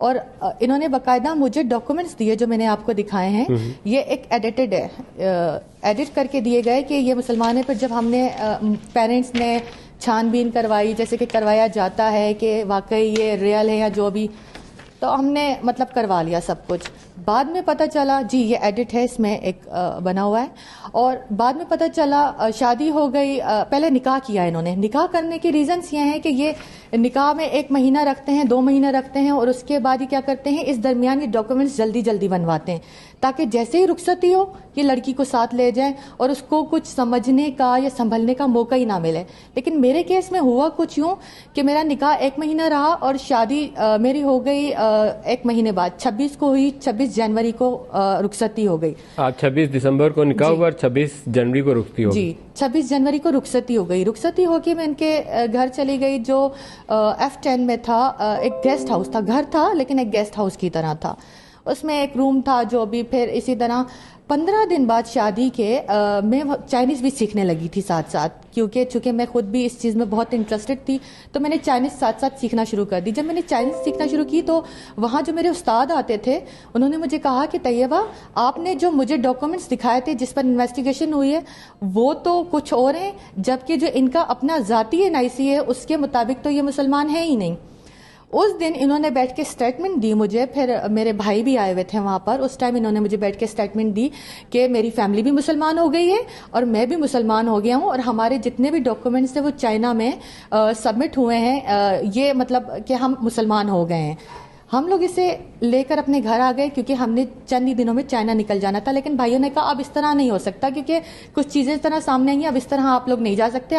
اور انہوں نے باقاعدہ مجھے ڈاکومنٹس دیے جو میں نے آپ کو دکھائے ہیں. یہ ایک ایڈیٹڈ ہے, ایڈٹ کر کے دیے گئے کہ یہ مسلمان ہے. پھر جب ہم نے پیرنٹس نے چھان بین کروائی, جیسے کہ کروایا جاتا ہے کہ واقعی یہ ریئل ہے یا جو بھی, تو ہم نے مطلب کروا لیا سب کچھ. بعد میں پتہ چلا جی یہ ایڈٹ ہے, اس میں ایک بنا ہوا ہے. اور بعد میں پتہ چلا شادی ہو گئی, پہلے نکاح کیا انہوں نے. نکاح کرنے کے ریزنس یہ ہیں کہ یہ نکاح میں 1 مہینہ رکھتے ہیں, 2 مہینہ رکھتے ہیں, اور اس کے بعد یہ کیا کرتے ہیں, اس درمیان یہ ڈاکومنٹس جلدی جلدی بنواتے ہیں تاکہ جیسے ہی رخصتی ہو یہ لڑکی کو ساتھ لے جائیں اور اس کو کچھ سمجھنے کا یا سنبھلنے کا موقع ہی نہ ملے. لیکن میرے کیس میں ہوا کچھ یوں کہ میرا نکاح 1 مہینہ رہا اور شادی میری ہو گئی 1 مہینے بعد, 26 کو ہوئی, 26 جنوری کو رخصتی ہو گئی. آپ 26 دسمبر کو نکاح ہوا اور 26 جنوری کو رخصتی ہو گئی. جی 26 جنوری کو رخصتی ہو گئی. رخصتی ہو کے میں ان کے گھر چلی گئی جو F10 میں تھا. ایک گیسٹ ہاؤس تھا, گھر تھا لیکن ایک گیسٹ ہاؤس کی طرح تھا. اس میں ایک روم تھا جو بھی. پھر اسی طرح 15 دن بعد شادی کے میں چائنیز بھی سیکھنے لگی تھی ساتھ ساتھ, کیونکہ چونکہ میں خود بھی اس چیز میں بہت انٹرسٹڈ تھی تو میں نے چائنیز ساتھ ساتھ سیکھنا شروع کر دی. جب میں نے چائنیز سیکھنا شروع کی تو وہاں جو میرے استاد آتے تھے انہوں نے مجھے کہا کہ طیبہ آپ نے جو مجھے ڈاکومنٹس دکھائے تھے جس پر انویسٹیگیشن ہوئی ہے وہ تو کچھ اور ہیں, جبکہ جو ان کا اپنا ذاتی NIC ہے اس کے مطابق تو یہ مسلمان ہے ہی نہیں. اس دن انہوں نے بیٹھ کے اسٹیٹمنٹ دی مجھے. پھر میرے بھائی بھی آئے ہوئے تھے وہاں پر. اس ٹائم انہوں نے مجھے بیٹھ کے اسٹیٹمنٹ دی کہ میری فیملی بھی مسلمان ہو گئی ہے اور میں بھی مسلمان ہو گیا ہوں, اور ہمارے جتنے بھی ڈاکومنٹس تھے وہ چائنا میں سبمٹ ہوئے ہیں, یہ مطلب کہ ہم مسلمان ہو گئے ہیں. ہم لوگ اسے لے کر اپنے گھر آ گئے کیونکہ ہم نے چند ہی دنوں میں چائنا نکل جانا تھا. لیکن بھائیوں نے کہا اب اس طرح نہیں ہو سکتا کیونکہ کچھ چیزیں اس طرح سامنے آئی ہیں, اب اس طرح آپ لوگ نہیں جا سکتے.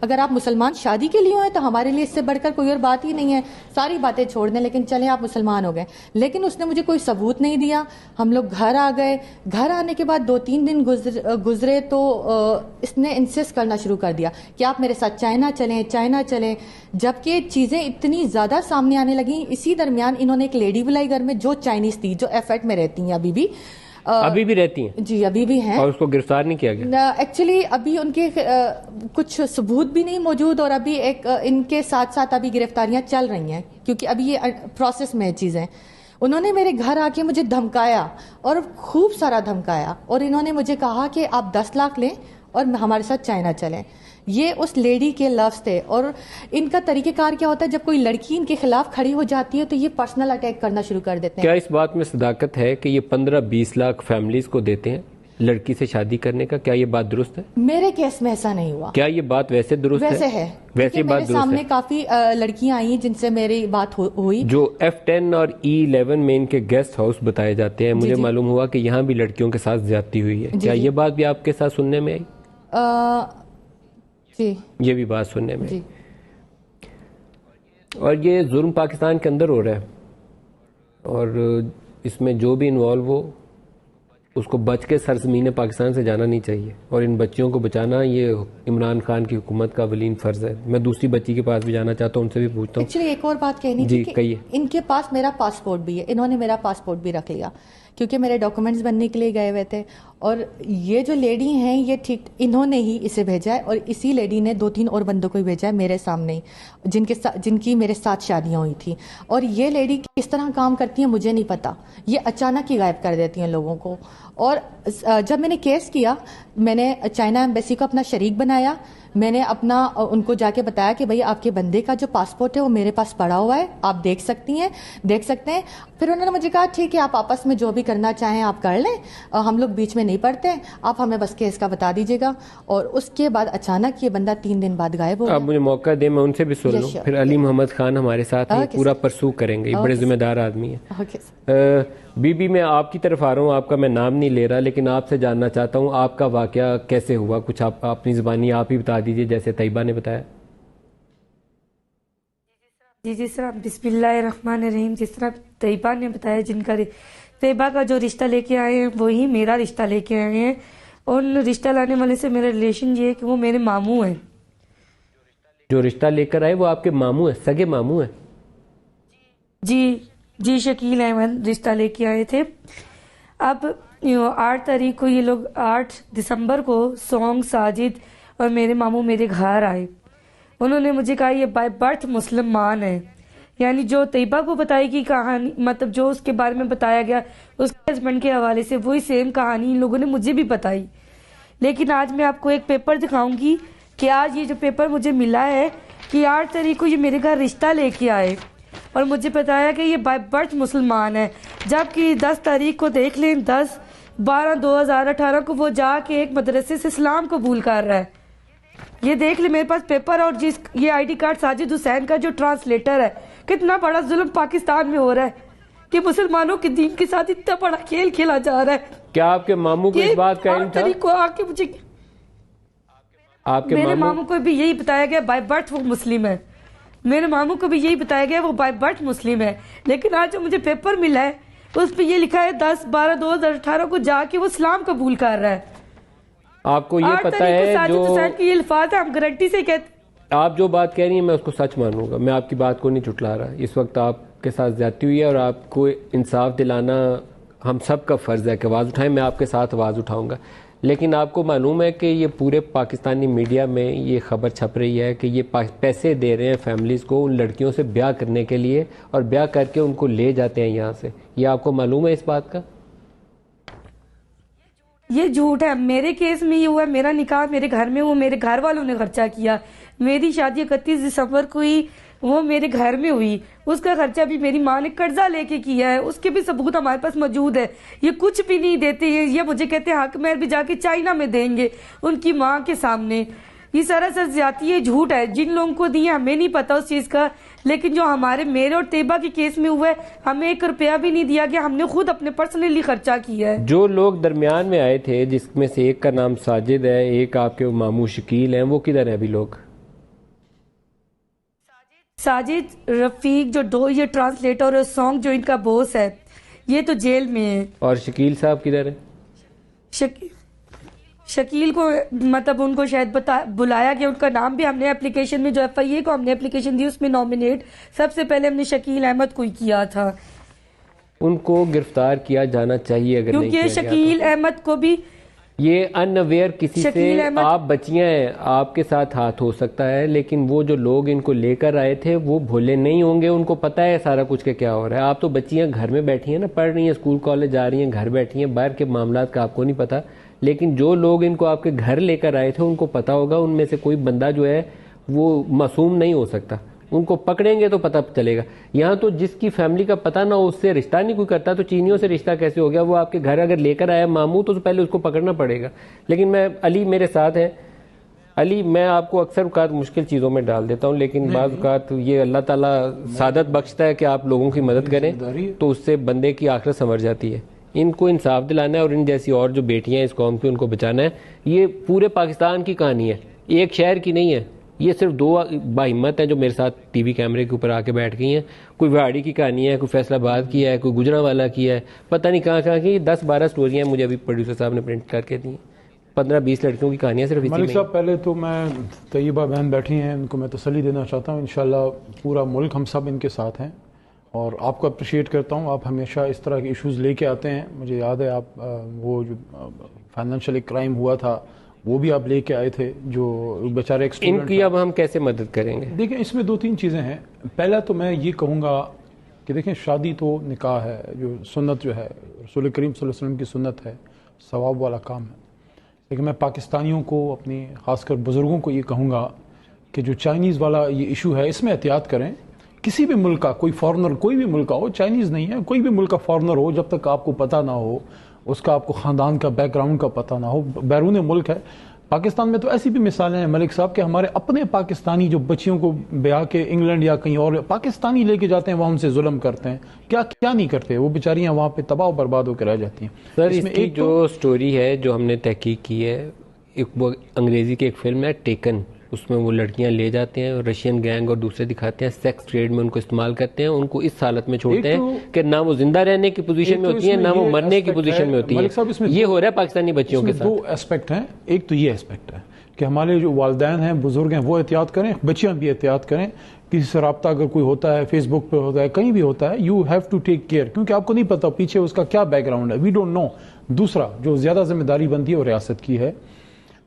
اگر آپ مسلمان شادی کے لیے ہوئے تو ہمارے لیے اس سے بڑھ کر کوئی اور بات ہی نہیں ہے, ساری باتیں چھوڑ دیں, لیکن چلیں آپ مسلمان ہو گئے. لیکن اس نے مجھے کوئی ثبوت نہیں دیا. ہم لوگ گھر آ گئے. گھر آنے کے بعد 2-3 دن گزرے تو اس نے انسسٹ کرنا شروع کر دیا کہ آپ میرے ساتھ چائنا چلیں. جبکہ چیزیں اتنی زیادہ سامنے آنے لگیں. اسی درمیان انہوں نے ایک لیڈی بلائی گھر میں جو چائنیز تھی, جو F8 میں رہتی ہیں ابھی بھی رہتی ہیں. جی ابھی بھی ہیں. اور اس کو گرفتار نہیں کیا گیا ایکچولی ابھی ان کے کچھ ثبوت بھی نہیں موجود, اور ابھی ایک ان کے ساتھ ساتھ ابھی گرفتاریاں چل رہی ہیں کیونکہ ابھی یہ پروسیس میں چیزیں. انہوں نے میرے گھر آ کے مجھے دھمکایا اور خوب سارا دھمکایا, اور انہوں نے مجھے کہا کہ آپ 10 لاکھ لیں اور ہمارے ساتھ چائنا چلیں. یہ اس لیڈی کے لفظ تھے. اور ان کا طریقہ کار کیا ہوتا ہے, جب کوئی لڑکی ان کے خلاف کھڑی ہو جاتی ہے تو یہ پرسنل اٹیک کرنا شروع کر دیتے ہیں. کیا اس بات میں صداقت ہے کہ یہ 15-20 لاکھ فیملیز کو دیتے ہیں لڑکی سے شادی کرنے کا؟ کیا یہ بات درست ہے؟ میرے کیس میں ایسا نہیں ہوا. کیا یہ بات ویسے درست ہے؟ ویسے ہے. ویسے بات درست ہے. سامنے کافی لڑکیاں آئی جن سے میری بات ہوئی. جو F10 اور E11 میں ان کے گیسٹ ہاؤس بتائے جاتے ہیں, مجھے معلوم ہوا کہ یہاں بھی لڑکیوں کے ساتھ زیادتی ہوئی ہے. کیا یہ بات بھی آپ کے ساتھ سننے میں آئی؟ جی یہ بھی بات سننے میں. جی. اور یہ ظلم پاکستان کے اندر ہو رہا ہے, اور اس میں جو بھی انوالو ہو اس کو بچ کے سرزمین پاکستان سے جانا نہیں چاہیے, اور ان بچیوں کو بچانا یہ عمران خان کی حکومت کا اولین فرض ہے. میں دوسری بچی کے پاس بھی جانا چاہتا ہوں, ان سے بھی پوچھتا ہوں. ایکچولی ایک اور بات کہنی تھی کہ ان کے پاس میرا پاسپورٹ بھی ہے. انہوں نے میرا پاسپورٹ بھی رکھ لیا کیونکہ میرے ڈاکومنٹس بننے کے لیے گئے ہوئے تھے. اور یہ جو لیڈی ہیں یہ ٹھیک انہوں نے ہی اسے بھیجا ہے, اور اسی لیڈی نے 2-3 اور بندوں کو ہی بھیجا ہے میرے سامنے ہی, جن کی میرے ساتھ شادیاں ہوئی تھیں. اور یہ لیڈی کس طرح کام کرتی ہیں مجھے نہیں پتا, یہ اچانک ہی غائب کر دیتی ہیں لوگوں کو. اور جب میں نے کیس کیا, میں نے چائنا ایمبیسی کو اپنا شریک بنایا. میں نے اپنا ان کو جا کے بتایا کہ بھئی آپ کے بندے کا جو پاسپورٹ ہے وہ میرے پاس پڑا ہوا ہے, آپ دیکھ سکتے ہیں. پھر انہوں نے مجھے کہا ٹھیک ہے آپ آپس میں جو بھی کرنا چاہیں آپ کر لیں, ہم لوگ بیچ میں نہیں پڑتے, آپ ہمیں بس کیس کا بتا دیجیے گا. اور اس کے بعد اچانک یہ بندہ 3 دن بعد غائب ہو گیا. آپ مجھے موقع دیں, میں ان سے بھی سن لوں. پھر علی محمد خان ہمارے ساتھ ہیں, پورا پرسو کریں گے, بڑے ذمہ دار آدمی ہیں. بی میں آپ کی طرف آ رہا ہوں, آپ کا میں نام نہیں لے رہا, لیکن آپ سے جاننا چاہتا ہوں آپ کا واقعہ کیسے ہوا. کچھ آپ اپنی زبانی آپ ہی بتا دیجئے جیسے طیبہ نے بتایا. جی سر, بسم اللہ الرحمن الرحیم. جس طرح طیبہ نے بتایا, جن کا طیبہ کا جو رشتہ لے کے آئے ہیں وہی میرا رشتہ لے کے آئے ہیں. اور رشتہ لانے والے سے میرا ریلیشن یہ ہے کہ وہ میرے ماموں ہیں. جو رشتہ لے کر آئے وہ آپ کے ماموں ہیں, سگے ماموں ہیں؟ جی شکیل احمد رشتہ لے کے آئے تھے. اب 8 تاریخ کو یہ لوگ 8 دسمبر کو سونگ ساجد اور میرے ماموں میرے گھر آئے. انہوں نے مجھے کہا یہ بائی برتھ مسلمان ہے, یعنی جو طیبہ کو بتائی گئی کہانی، مطلب جو اس کے بارے میں بتایا گیا اس کے ہسبینڈ کے حوالے سے، وہی سیم کہانی ان لوگوں نے مجھے بھی بتائی. لیکن آج میں آپ کو ایک پیپر دکھاؤں گی کہ آج یہ جو پیپر مجھے ملا ہے کہ 8 تاریخ کو یہ میرے گھر رشتہ لے کے آئے اور مجھے بتایا کہ یہ بائی برتھ مسلمان ہے، جبکہ 10 تاریخ کو دیکھ لیں 10/12/2018 کو وہ جا کے ایک مدرسے سے اسلام قبول کر رہا ہے. یہ دیکھ لیں میرے پاس پیپر، اور یہ آئی ڈی کارڈ ساجد حسین کا جو ٹرانسلیٹر ہے. کتنا بڑا ظلم پاکستان میں ہو رہا ہے کہ مسلمانوں کے دین کے ساتھ اتنا بڑا کھیل کھیلا جا رہا ہے. کیا آپ کے ماموں کو اس بات کا علم تھا؟ میرے ماموں کو بھی یہی بتایا گیا بائی برتھ وہ مسلم ہے. میرے ماموں کو بھی یہی بتایا گیا وہ بائی برتھ مسلم ہے. لیکن آج جو مجھے پیپر ملا ہے اس پہ یہ لکھا ہے 10/12/2018 کو جا کے وہ اسلام قبول کر رہا ہے. آپ کو یہ پتہ ہے ساجد حسین کی یہ الفاظ ہے، ہم گارنٹی سے کہتے. آپ جو بات کہہ رہی ہیں میں اس کو سچ مانوں گا، میں آپ کی بات کو نہیں جھٹلا رہا. اس وقت آپ کے ساتھ زیادتی ہوئی ہے اور آپ کو انصاف دلانا ہم سب کا فرض ہے کہ آواز اٹھائیں. میں آپ کے ساتھ آواز اٹھاؤں گا. لیکن آپ کو معلوم ہے کہ یہ پورے پاکستانی میڈیا میں یہ خبر چھپ رہی ہے کہ یہ پیسے دے رہے ہیں فیملیز کو ان لڑکیوں سے بیاہ کرنے کے لیے، اور بیاہ کر کے ان کو لے جاتے ہیں یہاں سے. یہ آپ کو معلوم ہے اس بات کا؟ یہ جھوٹ ہے. میرے کیس میں یہ ہوا ہے، میرا نکاح میرے گھر میں، وہ میرے گھر والوں نے خرچہ کیا. میری شادی 31 دسمبر کو ہوئی، وہ میرے گھر میں ہوئی. اس کا خرچہ بھی میری ماں نے قرضہ لے کے کیا ہے، اس کے بھی ثبوت ہمارے پاس موجود ہے. یہ کچھ بھی نہیں دیتے ہیں. یہ مجھے کہتے ہیں حق مہر بھی جا کے چائنا میں دیں گے ان کی ماں کے سامنے. یہ سراسر زیادتی ہے، جھوٹ ہے. جن لوگوں کو دیے ہمیں نہیں پتا اس چیز کا، لیکن جو میرے اور طیبہ کے کیس میں ہوا ہے ہمیں 1 روپیہ بھی نہیں دیا گیا. ہم نے خود اپنے پرسنلی خرچہ کیا ہے. جو لوگ درمیان میں آئے تھے جس میں سے ایک کا نام ساجد ہے، ایک آپ کے ماموں شکیل ہیں، وہ کدھر ہیں ابھی لوگ؟ ساجد رفیق جو یہ ٹرانسلیٹر اور سانگ جو ان کا بوس ہے یہ تو جیل میں ہے. اور شکیل صاحب کدھر ہیں؟ شکیل کو مطلب ان کو شاید بلایا گیا. ان کا نام بھی ہم نے اپلیکیشن میں جو FIA کو ہم نے اپلیکیشن دی اس میں نامینیٹ سب سے پہلے ہم نے شکیل احمد کو ہی کیا تھا. ان کو گرفتار کیا جانا چاہیے اگر نہیں کیا کیونکہ شکیل احمد کو بھی یہ ان اویئر کسی سے آپ بچیاں ہیں، آپ کے ساتھ ہاتھ ہو سکتا ہے، لیکن وہ جو لوگ ان کو لے کر آئے تھے وہ بھولے نہیں ہوں گے. ان کو پتہ ہے سارا کچھ کہ کیا ہو رہا ہے. آپ تو بچیاں گھر میں بیٹھی ہیں نا، پڑھ رہی ہیں، اسکول کالج جا رہی ہیں، گھر بیٹھی ہیں، باہر کے معاملات کا آپ کو نہیں پتا. لیکن جو لوگ ان کو آپ کے گھر لے کر آئے تھے ان کو پتا ہوگا. ان میں سے کوئی بندہ جو ہے وہ معصوم نہیں ہو سکتا. ان کو پکڑیں گے تو پتہ چلے گا. یہاں تو جس کی فیملی کا پتہ نہ ہو اس سے رشتہ نہیں کوئی کرتا. تو چینیوں سے رشتہ کیسے ہو گیا؟ وہ آپ کے گھر اگر لے کر آیا ماموں تو پہلے اس کو پکڑنا پڑے گا. لیکن علی میرے ساتھ ہے. علی میں آپ کو اکثر اوقات مشکل چیزوں میں ڈال دیتا ہوں، لیکن بعض اوقات یہ اللہ تعالیٰ سعادت بخشتا ہے کہ آپ لوگوں کی مدد کریں تو اس سے بندے کی آخرت سنور جاتی ہے. ان کو انصاف دلانا ہے اور ان جیسی اور جو بیٹیاں ہیں اس قوم کی ان کو بچانا ہے. یہ پورے پاکستان کی کہانی ہے، ایک شہر کی نہیں ہے. یہ صرف 2 باہمت ہیں جو میرے ساتھ ٹی وی کیمرے کے اوپر آ کے بیٹھ گئی ہیں. کوئی وہاڑی کی کہانی ہے، کوئی فیصل آباد کی ہے، کوئی گجرانوالہ کی ہے، پتہ نہیں کہاں کہاں کی. 10-12 سٹوریاں مجھے ابھی پروڈیوسر صاحب نے پرنٹ کر کے دی. 15-20 لڑکیوں کی کہانیاں صرف اسی میں. ملک صاحب پہلے تو میں طیبہ بہن بیٹھی ہیں ان کو میں تسلی دینا چاہتا ہوں. انشاءاللہ پورا ملک ہم سب ان کے ساتھ ہیں اور آپ کو اپریشیٹ کرتا ہوں. آپ ہمیشہ اس طرح کے ایشوز لے کے آتے ہیں. مجھے یاد ہے آپ وہ جو فائنینشیل کرائم ہوا تھا وہ بھی آپ لے کے آئے تھے، جو بیچارے ایک اسٹوڈنٹ. ان کی اب ہم کیسے مدد کریں گے؟ دیکھیں اس میں 2-3 چیزیں ہیں. پہلا تو میں یہ کہوں گا کہ دیکھیں شادی تو نکاح ہے، جو سنت جو ہے رسول کریم صلی اللہ علیہ وسلم کی سنت ہے، ثواب والا کام ہے. لیکن میں پاکستانیوں کو اپنی خاص کر بزرگوں کو یہ کہوں گا کہ جو چائنیز والا یہ ایشو ہے اس میں احتیاط کریں. کسی بھی ملک کا کوئی فارنر، کوئی بھی ملک کا ہو، چائنیز نہیں ہے، کوئی بھی ملک کا فارنر ہو، جب تک آپ کو پتہ نہ ہو، اس کا آپ کو خاندان کا بیک گراؤنڈ کا پتہ نہ ہو، بیرون ملک ہے. پاکستان میں تو ایسی بھی مثالیں ہیں ملک صاحب کہ ہمارے اپنے پاکستانی جو بچیوں کو بیاہ کے انگلینڈ یا کہیں اور پاکستانی لے کے جاتے ہیں وہاں ان سے ظلم کرتے ہیں. کیا نہیں کرتے، وہ بیچاریاں وہاں پہ تباہ و برباد ہو کے رہ جاتی ہیں. سر اس میں ایک جو سٹوری ہے جو ہم نے تحقیق کی ہے، وہ انگریزی کی ایک فلم ہے ٹیکن. اس میں وہ لڑکیاں لے جاتے ہیں، رشین گینگ اور دوسرے دکھاتے ہیں، سیکس ٹریڈ میں ان کو استعمال کرتے ہیں. ان کو اس حالت میں چھوڑتے ہیں کہ نہ وہ زندہ رہنے کی پوزیشن میں ہوتی ہیں نہ وہ مرنے کی پوزیشن میں ہوتی ہیں. یہ ہو رہا ہے پاکستانی بچیوں کے ساتھ. 2 اسپیکٹ ہیں. ایک تو یہ اسپیکٹ ہے کہ ہمارے جو والدین ہیں، بزرگ ہیں، وہ احتیاط کریں، بچیاں بھی احتیاط کریں. کسی سے رابطہ اگر کوئی ہوتا ہے، فیس بک پہ ہوتا ہے، کہیں بھی ہوتا ہے، you have to take care, کیونکہ آپ کو نہیں پتا پیچھے اس کا کیا بیک گراؤنڈ ہے. We don't know. دوسرا جو زیادہ ذمہ داری بنتی ہے وہ ریاست کی ہے.